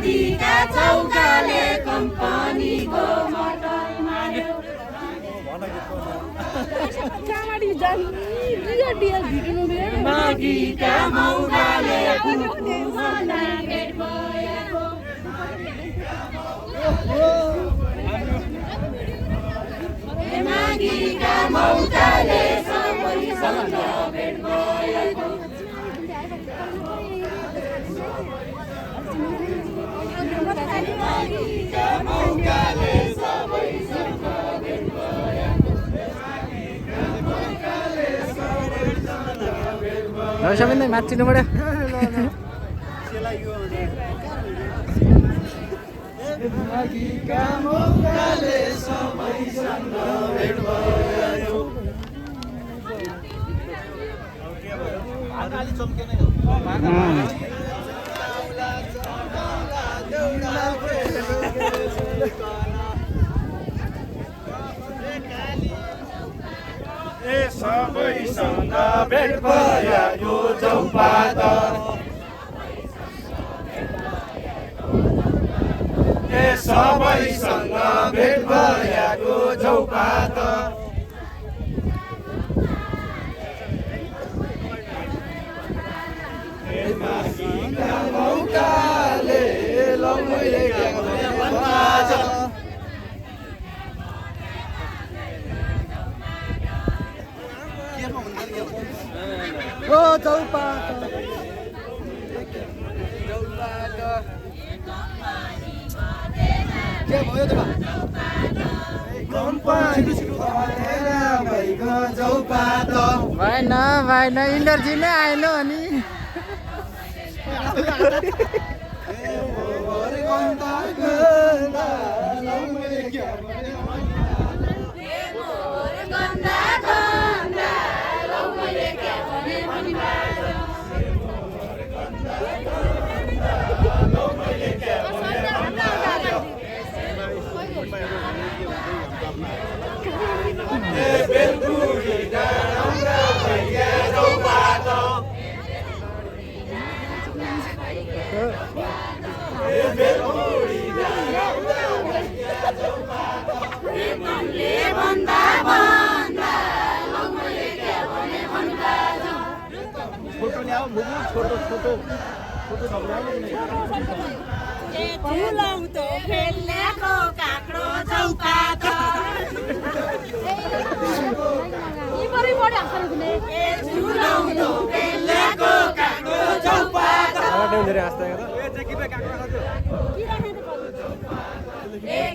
माघीका चौकाले कम्पनीको मटर मान्यो माघीका मौकाले कुकुमना भेट भएको माघीका मौकाले सबैसँग भेट भएको माघीका मौकाले सबैसँग भेट भएको सबैले माथिनु पऱ्यो माघीका मौकाले सबैसँग भेट भयो अलि चम्केन यो ए सबैसँग भेट भयो यो चौपात ए सबैसँग भेट भएको चौपात माघीका मौकाले लौले वनबाज ओ चौपात के भयो त कम्पनी भएको चौपात भएन भएन इन्डर्जी नै आएन अनि फोटो ल्याऊ मुगु छोटो छोटो फोटो झुलौतो खेल्नेको काक्रो चौपात झुलौतो खेल्नेको काक्रो चौपात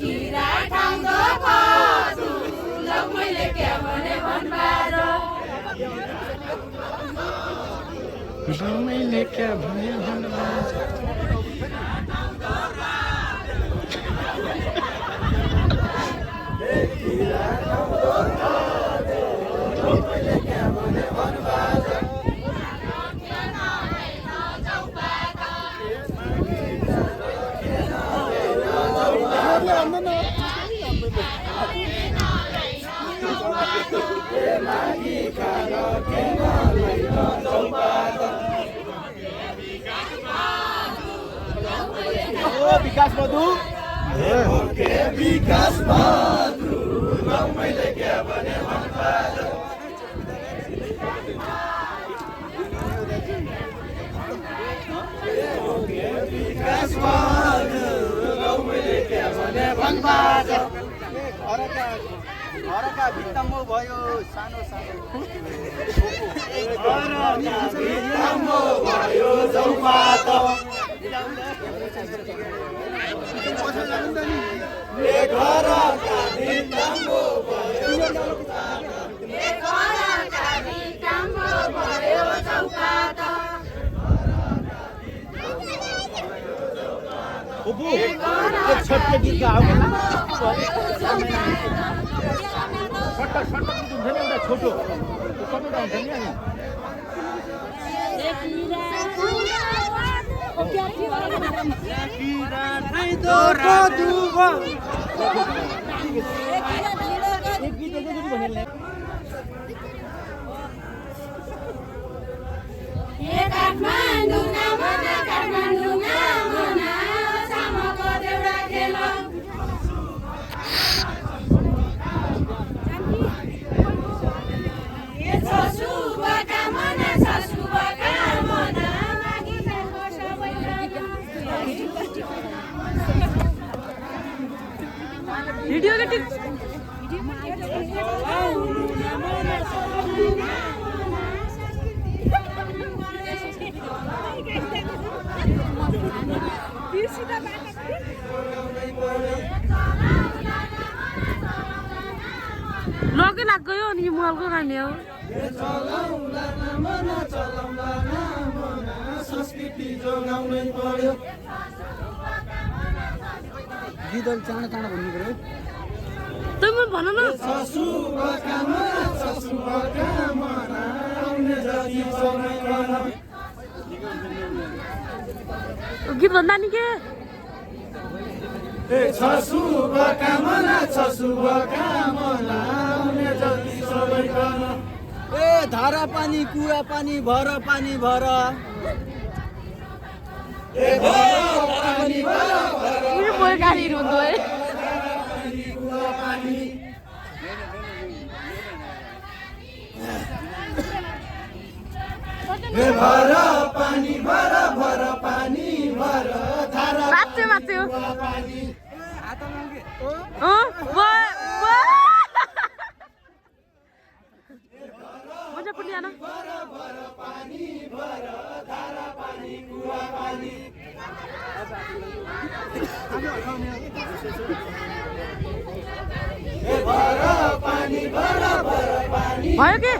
किरा ठाउँको खजु लौ मैले के भने भनबाज मैले क्या भने भनबाज विकास बधु विकास बधु लौ मैले के भने भनबाज विकास बधु लौ मैले के भने भनबाज घरका भित्तामो भयो सानो सानो घरका भित्तामो भयो चौपात ए घरका भित्तामो भयो चौपात ओबो एक छटके गीत गाऊ सट्टा सट्टा गीत हुन्छ नि एउटा छोटो सबै गाउँछ नि अनि काठमाडौँ भिडियो एडिटिङ लगे लाग गयो अनि यो महलको खाने हो गीतहरू चाँडो चाँडो भन्नु पर्यो तिमी भन न गीत भन्दा नि के ए धारा पानी कुवा पानी भर पानी भर मेरो बोल गाडी रुँदो है भर पानी भर भर पानी भर धारा माथि माथि हो मजा पनि आना भयो के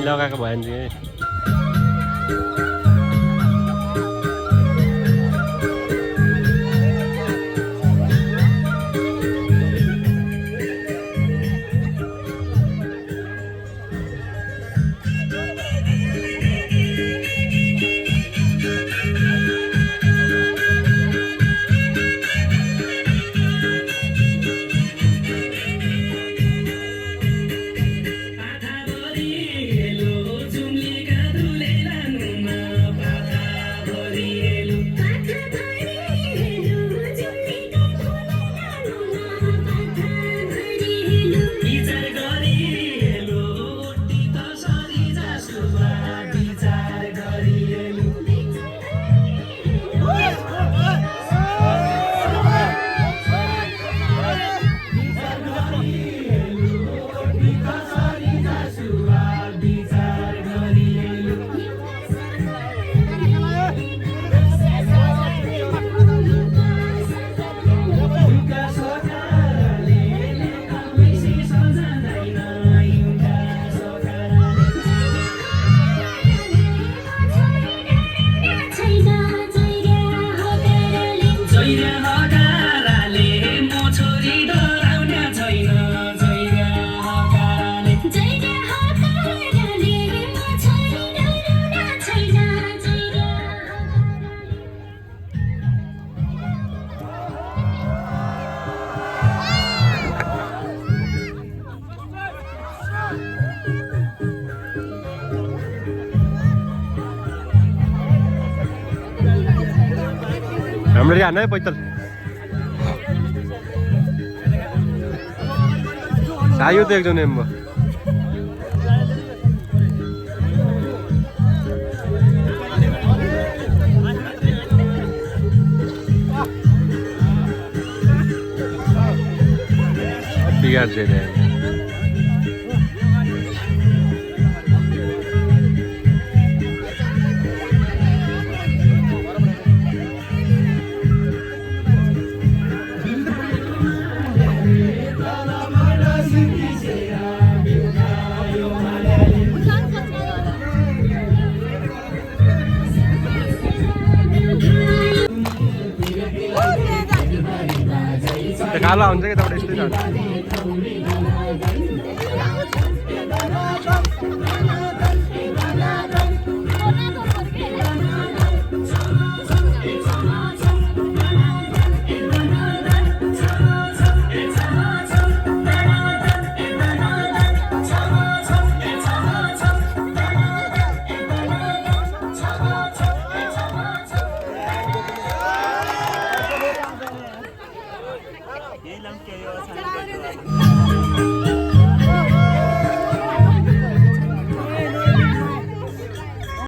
लगाएको भयो नि हाम्रो यहाँ नै पैदल आयो त एकजना एम्बो बिगाड्छ कालो हुन्छ कि तपाईँ यस्तै जान्छ